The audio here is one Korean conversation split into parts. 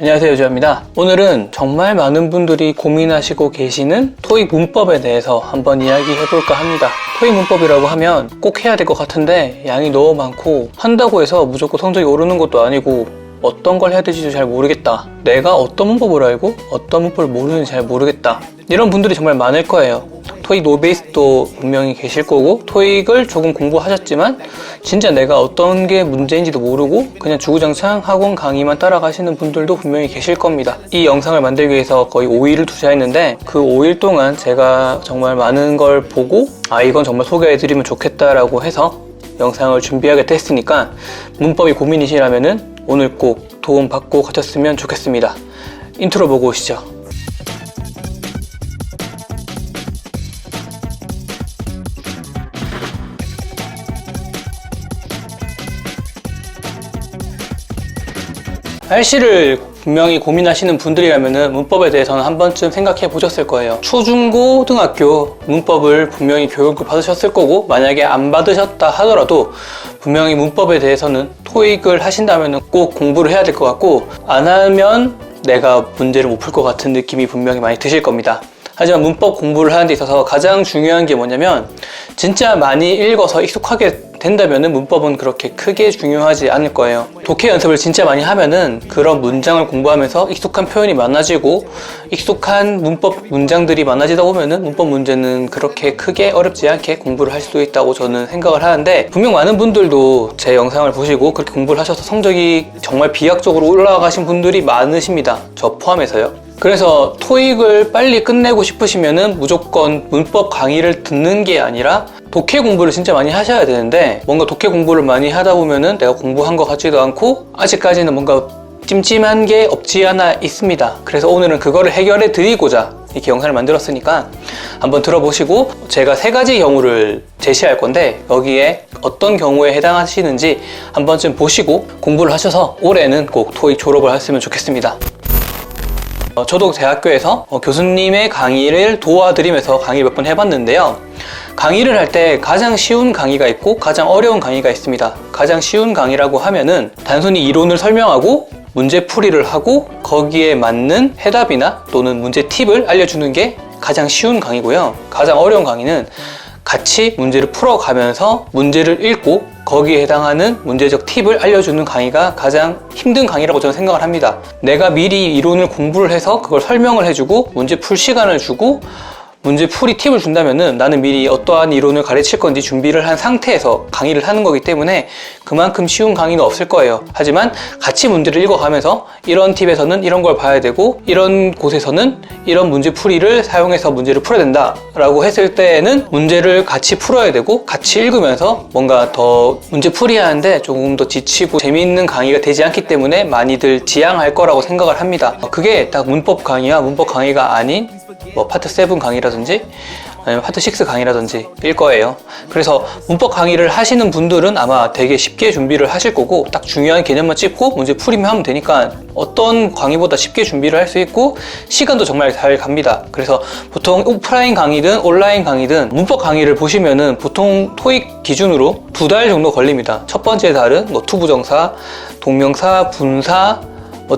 안녕하세요, 유주입니다. 오늘은 정말 많은 분들이 고민하시고 계시는 토익 문법에 대해서 한번 이야기해볼까 합니다. 토익 문법이라고 하면 꼭 해야 될 것 같은데 양이 너무 많고 한다고 해서 무조건 성적이 오르는 것도 아니고 어떤 걸 해야 될지도 잘 모르겠다. 내가 어떤 문법을 알고 어떤 문법을 모르는지 잘 모르겠다. 이런 분들이 정말 많을 거예요. 토익 노베이스도 분명히 계실 거고 토익을 조금 공부하셨지만 진짜 내가 어떤 게 문제인지도 모르고 그냥 주구장창 학원 강의만 따라가시는 분들도 분명히 계실 겁니다. 이 영상을 만들기 위해서 거의 5일을 투자했는데 그 5일 동안 제가 정말 많은 걸 보고 이건 정말 소개해드리면 좋겠다라고 해서 영상을 준비하게 됐으니까 문법이 고민이시라면은 오늘 꼭 도움 받고 가셨으면 좋겠습니다. 인트로 보고 오시죠. RC를 분명히 고민하시는 분들이라면 문법에 대해서는 한 번쯤 생각해 보셨을 거예요. 초중고등학교 문법을 분명히 교육을 받으셨을 거고 만약에 안 받으셨다 하더라도 분명히 문법에 대해서는 토익을 하신다면 꼭 공부를 해야 될 것 같고 안 하면 내가 문제를 못 풀 것 같은 느낌이 분명히 많이 드실 겁니다. 하지만 문법 공부를 하는 데 있어서 가장 중요한 게 뭐냐면 진짜 많이 읽어서 익숙하게 된다면 문법은 그렇게 크게 중요하지 않을 거예요. 독해 연습을 진짜 많이 하면은 그런 문장을 공부하면서 익숙한 표현이 많아지고 익숙한 문법 문장들이 많아지다 보면은 문법 문제는 그렇게 크게 어렵지 않게 공부를 할 수도 있다고 저는 생각을 하는데 분명 많은 분들도 제 영상을 보시고 그렇게 공부를 하셔서 성적이 정말 비약적으로 올라가신 분들이 많으십니다. 저 포함해서요. 그래서 토익을 빨리 끝내고 싶으시면은 무조건 문법 강의를 듣는 게 아니라 독해 공부를 진짜 많이 하셔야 되는데 뭔가 독해 공부를 많이 하다 보면은 내가 공부한 것 같지도 않고 아직까지는 뭔가 찜찜한 게 없지 않아 있습니다. 그래서 오늘은 그거를 해결해 드리고자 이렇게 영상을 만들었으니까 한번 들어보시고 제가 3가지 경우를 제시할 건데 여기에 어떤 경우에 해당하시는지 한 번쯤 보시고 공부를 하셔서 올해는 꼭 토익 졸업을 하셨으면 좋겠습니다. 저도 대학교에서 교수님의 강의를 도와드리면서 강의를 몇 번 해봤는데요. 강의를 할 때 가장 쉬운 강의가 있고 가장 어려운 강의가 있습니다. 가장 쉬운 강의라고 하면은 단순히 이론을 설명하고 문제풀이를 하고 거기에 맞는 해답이나 또는 문제 팁을 알려주는 게 가장 쉬운 강의고요. 가장 어려운 강의는 같이 문제를 풀어가면서 문제를 읽고 거기에 해당하는 문제적 팁을 알려주는 강의가 가장 힘든 강의라고 저는 생각을 합니다. 내가 미리 이론을 공부를 해서 그걸 설명을 해주고 문제 풀 시간을 주고 문제 풀이 팁을 준다면은 나는 미리 어떠한 이론을 가르칠 건지 준비를 한 상태에서 강의를 하는 거기 때문에 그만큼 쉬운 강의는 없을 거예요. 하지만 같이 문제를 읽어가면서 이런 팁에서는 이런 걸 봐야 되고 이런 곳에서는 이런 문제 풀이를 사용해서 문제를 풀어야 된다 라고 했을 때에는 문제를 같이 풀어야 되고 같이 읽으면서 뭔가 더 문제 풀이하는데 조금 더 지치고 재미있는 강의가 되지 않기 때문에 많이들 지양할 거라고 생각을 합니다. 그게 딱 문법 강의와 문법 강의가 아닌 파트 7 강의라든지 아니면 파트 6 강의라든지 일 거예요. 그래서 문법 강의를 하시는 분들은 아마 되게 쉽게 준비를 하실 거고 딱 중요한 개념만 짚고 문제 풀이만 하면 되니까 어떤 강의보다 쉽게 준비를 할 수 있고 시간도 정말 잘 갑니다. 그래서 보통 오프라인 강의든 온라인 강의든 문법 강의를 보시면은 보통 토익 기준으로 2달 정도 걸립니다. 첫 번째 달은 투부정사, 동명사, 분사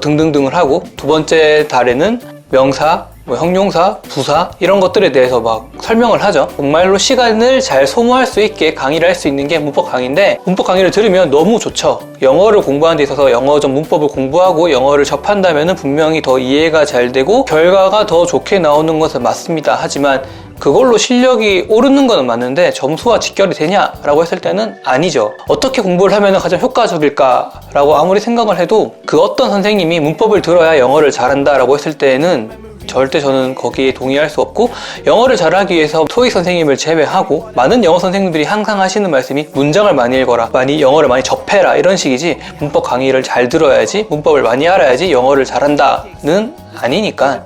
등등등을 하고 두 번째 달에는 명사, 형용사, 부사 이런 것들에 대해서 막 설명을 하죠. 정말로 시간을 잘 소모할 수 있게 강의를 할 수 있는 게 문법 강의인데 문법 강의를 들으면 너무 좋죠. 영어를 공부하는 데 있어서 영어적 문법을 공부하고 영어를 접한다면 분명히 더 이해가 잘 되고 결과가 더 좋게 나오는 것은 맞습니다. 하지만 그걸로 실력이 오르는 거는 맞는데 점수와 직결이 되냐라고 했을 때는 아니죠. 어떻게 공부를 하면 가장 효과적일까라고 아무리 생각을 해도 그 어떤 선생님이 문법을 들어야 영어를 잘한다라고 했을 때는 절대 저는 거기에 동의할 수 없고 영어를 잘하기 위해서 토익 선생님을 제외하고 많은 영어 선생님들이 항상 하시는 말씀이 문장을 많이 읽어라, 영어를 많이 접해라 이런 식이지 문법 강의를 잘 들어야지 문법을 많이 알아야지 영어를 잘한다는 아니니까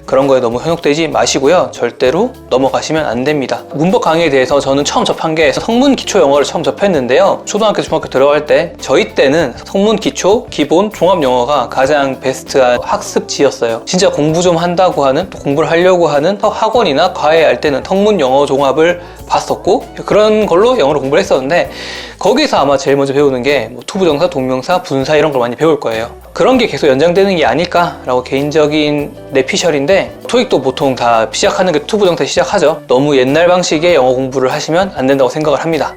그런 거에 너무 현혹되지 마시고요. 절대로 넘어가시면 안 됩니다. 문법 강의에 대해서 저는 처음 접한 게 성문 기초 영어를 처음 접했는데요. 초등학교, 중학교 들어갈 때 저희 때는 성문 기초, 기본, 종합 영어가 가장 베스트한 학습지였어요. 진짜 공부 좀 한다고 하는, 또 공부를 하려고 하는 학원이나 과외할 때는 성문 영어 종합을 봤었고 그런 걸로 영어를 공부를 했었는데 거기서 아마 제일 먼저 배우는 게 투부정사, 동명사, 분사 이런 걸 많이 배울 거예요. 그런 게 계속 연장되는 게 아닐까라고 개인적인 내피셜인데, 토익도 보통 다 시작하는 게 투 부정태 시작하죠. 너무 옛날 방식의 영어 공부를 하시면 안 된다고 생각을 합니다.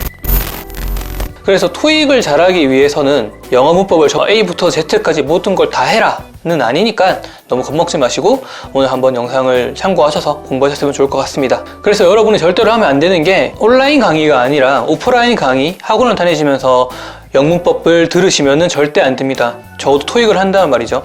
그래서 토익을 잘하기 위해서는 영어 문법을 A부터 Z까지 모든 걸 다 해라 는 아니니까 너무 겁먹지 마시고 오늘 한번 영상을 참고하셔서 공부하셨으면 좋을 것 같습니다. 그래서 여러분이 절대로 하면 안 되는 게, 온라인 강의가 아니라 오프라인 강의, 학원을 다니시면서 영문법을 들으시면은 절대 안 됩니다. 저도 토익을 한다는 말이죠.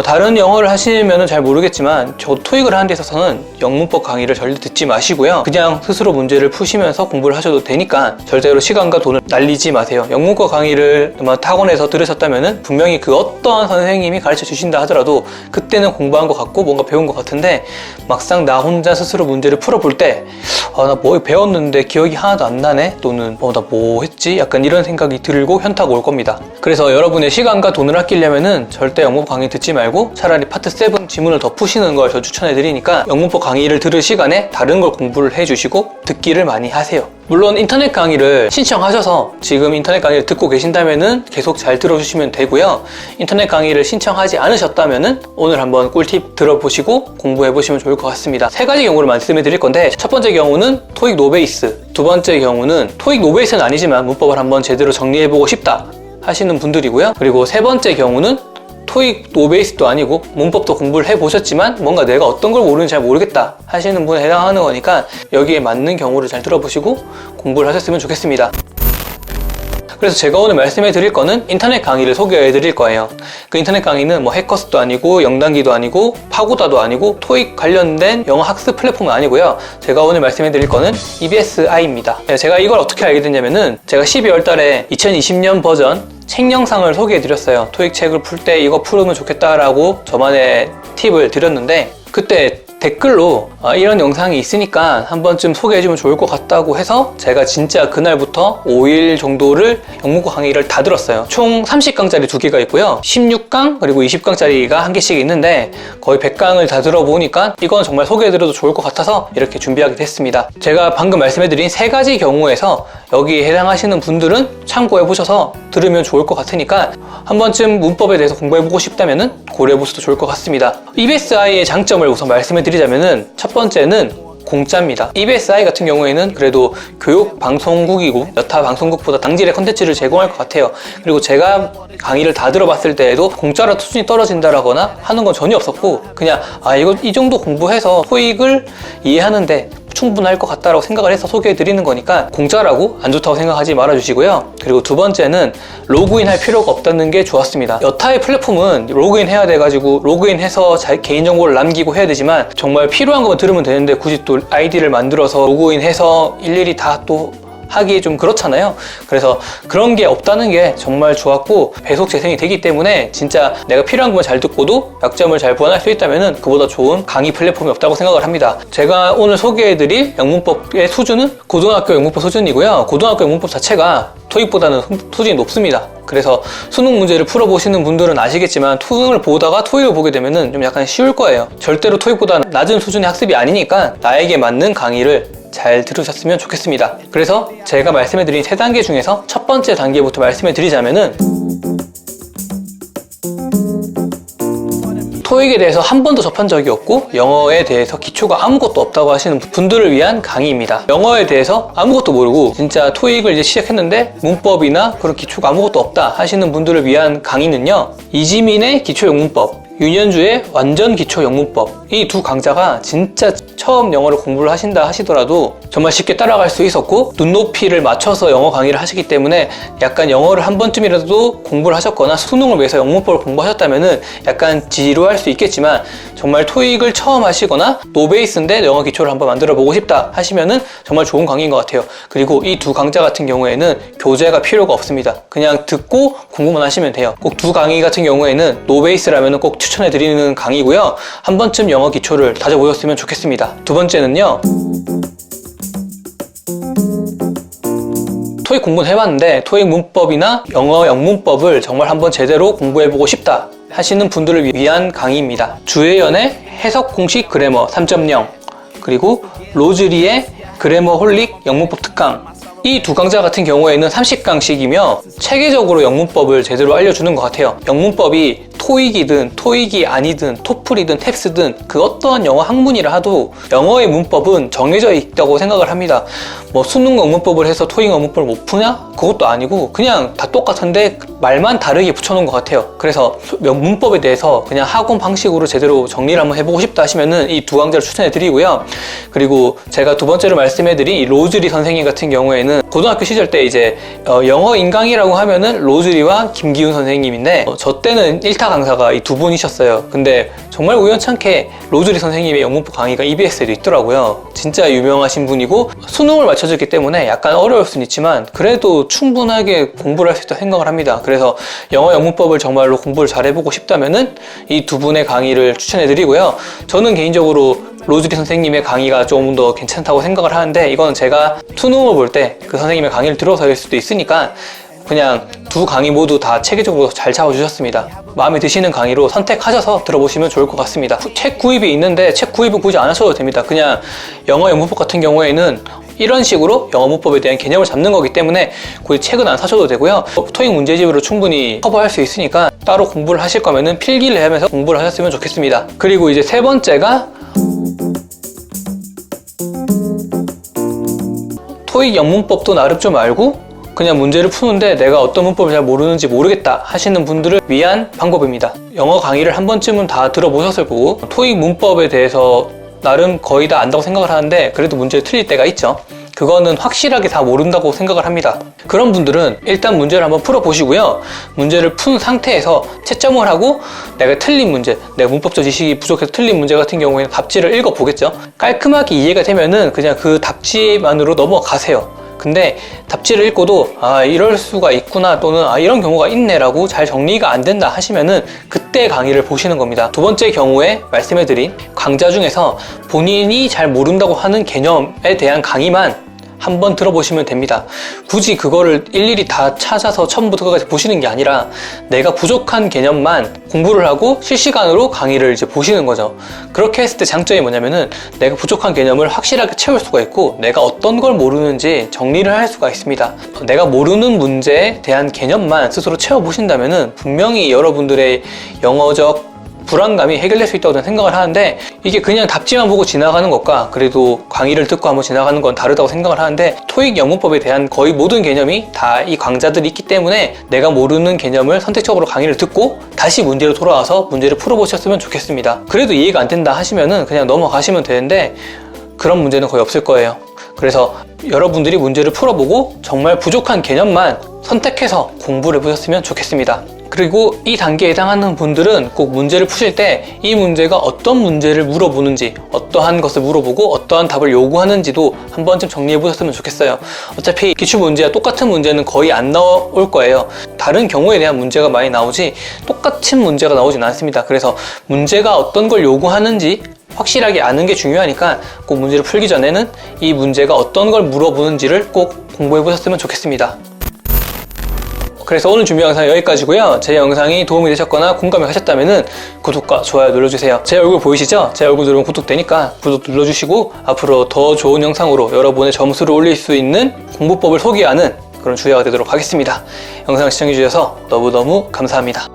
다른 영어를 하시면은 잘 모르겠지만 저도 토익을 하는 데 있어서는 영문법 강의를 절대 듣지 마시고요. 그냥 스스로 문제를 푸시면서 공부를 하셔도 되니까 절대로 시간과 돈을 날리지 마세요. 영문법 강의를 학원에서 들으셨다면은 분명히 그 어떠한 선생님이 가르쳐 주신다 하더라도 그때는 공부한 것 같고 뭔가 배운 것 같은데, 막상 나 혼자 스스로 문제를 풀어볼 때 나 뭐 배웠는데 기억이 하나도 안 나네, 또는 나 뭐 했지? 약간 이런 생각이 들고 현타가 올 겁니다. 그래서 여러분의 시간과 돈을 아끼려면은 절대 영문법 강의 듣지 말고 차라리 파트 7 지문을 더 푸시는 걸 저 추천해 드리니까 영문법 강의를 들을 시간에 다른 걸 공부를 해주시고 듣기를 많이 하세요. 물론 인터넷 강의를 신청하셔서 지금 인터넷 강의를 듣고 계신다면은 계속 잘 들어주시면 되고요. 인터넷 강의를 신청하지 않으셨다면은 오늘 한번 꿀팁 들어보시고 공부해 보시면 좋을 것 같습니다. 세 가지 경우를 말씀해 드릴 건데, 첫 번째 경우는 토익 노베이스, 두 번째 경우는 토익 노베이스는 아니지만 문법을 한번 제대로 정리해 보고 싶다 하시는 분들이고요. 그리고 세 번째 경우는 토익 노베이스도 아니고 문법도 공부를 해보셨지만 뭔가 내가 어떤 걸 모르는지 잘 모르겠다 하시는 분에 해당하는 거니까 여기에 맞는 경우를 잘 들어보시고 공부를 하셨으면 좋겠습니다. 그래서 제가 오늘 말씀해 드릴 거는 인터넷 강의를 소개해 드릴 거예요. 그 인터넷 강의는 뭐 해커스도 아니고 영단기도 아니고 파고다도 아니고 토익 관련된 영어 학습 플랫폼은 아니고요. 제가 오늘 말씀해 드릴 거는 EBSI입니다. 제가 이걸 어떻게 알게 됐냐면은, 제가 12월 달에 2020년 버전 책 영상을 소개해 드렸어요. 토익 책을 풀 때 이거 풀으면 좋겠다라고 저만의 팁을 드렸는데, 그때 댓글로 이런 영상이 있으니까 한 번쯤 소개해주면 좋을 것 같다고 해서 제가 진짜 그날부터 5일 정도를 영문법 강의를 다 들었어요. 총 30강짜리 2개가 있고요. 16강 그리고 20강짜리가 한 개씩 있는데 거의 100강을 다 들어보니까 이건 정말 소개해드려도 좋을 것 같아서 이렇게 준비하게 됐습니다. 제가 방금 말씀해드린 세 가지 경우에서 여기에 해당하시는 분들은 참고해보셔서 들으면 좋을 것 같으니까 한 번쯤 문법에 대해서 공부해보고 싶다면 고려해보셔도 좋을 것 같습니다. EBSI의 장점을 우선 말씀해드리자면은, 첫 번째는 공짜입니다. EBSI 같은 경우에는 그래도 교육 방송국이고 여타 방송국보다 당질의 컨텐츠를 제공할 것 같아요. 그리고 제가 강의를 다 들어봤을 때에도 공짜라 수준이 떨어진다라거나 하는 건 전혀 없었고, 그냥 이 정도 공부해서 토익을 이해하는데 충분할 것 같다라고 생각을 해서 소개해 드리는 거니까 공짜라고 안 좋다고 생각하지 말아 주시고요. 그리고 두 번째는 로그인 할 필요가 없다는 게 좋았습니다. 여타의 플랫폼은 로그인 해야 돼가지고 로그인해서 개인정보를 남기고 해야 되지만 정말 필요한 것만 들으면 되는데 굳이 또 아이디를 만들어서 로그인해서 일일이 다 또 하기 좀 그렇잖아요. 그래서 그런 게 없다는 게 정말 좋았고, 배속 재생이 되기 때문에 진짜 내가 필요한 것만 잘 듣고도 약점을 잘 보완할 수 있다면 그보다 좋은 강의 플랫폼이 없다고 생각을 합니다. 제가 오늘 소개해드릴 영문법의 수준은 고등학교 영문법 수준이고요. 고등학교 영문법 자체가 토익보다는 수준이 높습니다. 그래서 수능 문제를 풀어보시는 분들은 아시겠지만 수능을 보다가 토익을 보게 되면 좀 약간 쉬울 거예요. 절대로 토익보다 낮은 수준의 학습이 아니니까 나에게 맞는 강의를 잘 들으셨으면 좋겠습니다. 그래서 제가 말씀해드린 3단계 중에서 첫 번째 단계부터 말씀해드리자면은, 토익에 대해서 한 번도 접한 적이 없고 영어에 대해서 기초가 아무것도 없다고 하시는 분들을 위한 강의입니다. 영어에 대해서 아무것도 모르고 진짜 토익을 이제 시작했는데 문법이나 그런 기초가 아무것도 없다 하시는 분들을 위한 강의는요, 이지민의 기초 영문법, 윤현주의 완전 기초 영문법, 이 두 강좌가 진짜 처음 영어를 공부를 하신다 하시더라도 정말 쉽게 따라갈 수 있었고, 눈높이를 맞춰서 영어 강의를 하시기 때문에 약간 영어를 한 번쯤이라도 공부를 하셨거나 수능을 위해서 영문법을 공부하셨다면 약간 지루할 수 있겠지만, 정말 토익을 처음 하시거나 노베이스인데 영어 기초를 한번 만들어 보고 싶다 하시면은 정말 좋은 강의인 것 같아요. 그리고 이 두 강좌 같은 경우에는 교재가 필요가 없습니다. 그냥 듣고 공부만 하시면 돼요. 꼭 두 강의 같은 경우에는 노베이스라면 꼭 추천해 드리는 강의고요. 한 번쯤 영어 기초를 다져보셨으면 좋겠습니다. 두 번째는요, 토익 공부는 해봤는데 토익 문법이나 영어 영문법을 정말 한번 제대로 공부해보고 싶다 하시는 분들을 위한 강의입니다. 주혜연의 해석 공식 그래머 3.0, 그리고 로즈리의 그래머 홀릭 영문법 특강, 이 두 강좌 같은 경우에는 30강씩이며 체계적으로 영문법을 제대로 알려주는 것 같아요. 영문법이 토익이든 토익이 아니든 토플이든 탭스든 그 어떠한 영어 학문이라 하도 영어의 문법은 정해져 있다고 생각을 합니다. 뭐 수능 영문법을 해서 토익 영문법을 못 푸냐? 그것도 아니고 그냥 다 똑같은데 말만 다르게 붙여놓은 것 같아요. 그래서 문법에 대해서 그냥 학원 방식으로 제대로 정리를 한번 해보고 싶다 하시면은 이 두 강좌를 추천해 드리고요. 그리고 제가 두 번째로 말씀해드린 이 로즈리 선생님 같은 경우에는 고등학교 시절 때 이제 영어 인강이라고 하면은 로즈리와 김기훈 선생님인데 저 때는 1타 강사가 이 두 분이셨어요. 근데 정말 우연찮게 로즈리 선생님의 영문법 강의가 EBS에도 있더라고요. 진짜 유명하신 분이고 수능을 맞춰줬기 때문에 약간 어려울 수는 있지만 그래도 충분하게 공부를 할 수 있다고 생각을 합니다. 그래서 영어 영문법을 정말로 공부를 잘 해보고 싶다면은 이 두 분의 강의를 추천해 드리고요. 저는 개인적으로 로즈리 선생님의 강의가 조금 더 괜찮다고 생각을 하는데 이건 제가 수능을 볼 때 그 선생님의 강의를 들어서일 수도 있으니까 그냥 두 강의 모두 다 체계적으로 잘 잡아주셨습니다. 마음에 드시는 강의로 선택하셔서 들어보시면 좋을 것 같습니다. 책 구입이 있는데 책 구입은 굳이 안 하셔도 됩니다. 그냥 영어 영문법 같은 경우에는 이런 식으로 영어 문법에 대한 개념을 잡는 거기 때문에 굳이 책은 안 사셔도 되고요. 토익 문제집으로 충분히 커버할 수 있으니까 따로 공부를 하실 거면은 필기를 하면서 공부를 하셨으면 좋겠습니다. 그리고 이제 세 번째가 토익 영문법도 나름 좀 알고 그냥 문제를 푸는데 내가 어떤 문법을 잘 모르는지 모르겠다 하시는 분들을 위한 방법입니다. 영어 강의를 한 번쯤은 다 들어보셨을 거고 토익 문법에 대해서 나름 거의 다 안다고 생각을 하는데 그래도 문제를 틀릴 때가 있죠. 그거는 확실하게 다 모른다고 생각을 합니다. 그런 분들은 일단 문제를 한번 풀어보시고요. 문제를 푼 상태에서 채점을 하고 내가 틀린 문제, 내가 문법적 지식이 부족해서 틀린 문제 같은 경우에는 답지를 읽어보겠죠. 깔끔하게 이해가 되면은 그냥 그 답지만으로 넘어가세요. 근데 답지를 읽고도 이럴 수가 있구나 또는 이런 경우가 있네 라고 잘 정리가 안 된다 하시면은 그때 강의를 보시는 겁니다. 두 번째 경우에 말씀해드린 강좌 중에서 본인이 잘 모른다고 하는 개념에 대한 강의만 한번 들어보시면 됩니다. 굳이 그거를 일일이 다 찾아서 처음부터 끝까지 보시는 게 아니라 내가 부족한 개념만 공부를 하고 실시간으로 강의를 이제 보시는 거죠. 그렇게 했을 때 장점이 뭐냐면은 내가 부족한 개념을 확실하게 채울 수가 있고 내가 어떤 걸 모르는지 정리를 할 수가 있습니다. 내가 모르는 문제에 대한 개념만 스스로 채워보신다면은 분명히 여러분들의 영어적 불안감이 해결될 수 있다고 저는 생각을 하는데 이게 그냥 답지만 보고 지나가는 것과 그래도 강의를 듣고 한번 지나가는 건 다르다고 생각을 하는데 토익 영문법에 대한 거의 모든 개념이 다 이 강좌들이 있기 때문에 내가 모르는 개념을 선택적으로 강의를 듣고 다시 문제로 돌아와서 문제를 풀어보셨으면 좋겠습니다. 그래도 이해가 안 된다 하시면은 그냥 넘어가시면 되는데 그런 문제는 거의 없을 거예요. 그래서 여러분들이 문제를 풀어보고 정말 부족한 개념만 선택해서 공부를 해보셨으면 좋겠습니다. 그리고 이 단계에 해당하는 분들은 꼭 문제를 푸실 때 이 문제가 어떤 문제를 물어보는지 어떠한 것을 물어보고 어떠한 답을 요구하는지도 한 번쯤 정리해 보셨으면 좋겠어요. 어차피 기출문제와 똑같은 문제는 거의 안 나올 거예요. 다른 경우에 대한 문제가 많이 나오지 똑같은 문제가 나오진 않습니다. 그래서 문제가 어떤 걸 요구하는지 확실하게 아는 게 중요하니까 꼭 문제를 풀기 전에는 이 문제가 어떤 걸 물어보는지를 꼭 공부해 보셨으면 좋겠습니다. 그래서 오늘 준비 영상은 여기까지고요. 제 영상이 도움이 되셨거나 공감이 가셨다면 구독과 좋아요 눌러주세요. 제 얼굴 보이시죠? 제 얼굴 누르면 구독되니까 구독 눌러주시고 앞으로 더 좋은 영상으로 여러분의 점수를 올릴 수 있는 공부법을 소개하는 그런 주제가 되도록 하겠습니다. 영상 시청해주셔서 너무너무 감사합니다.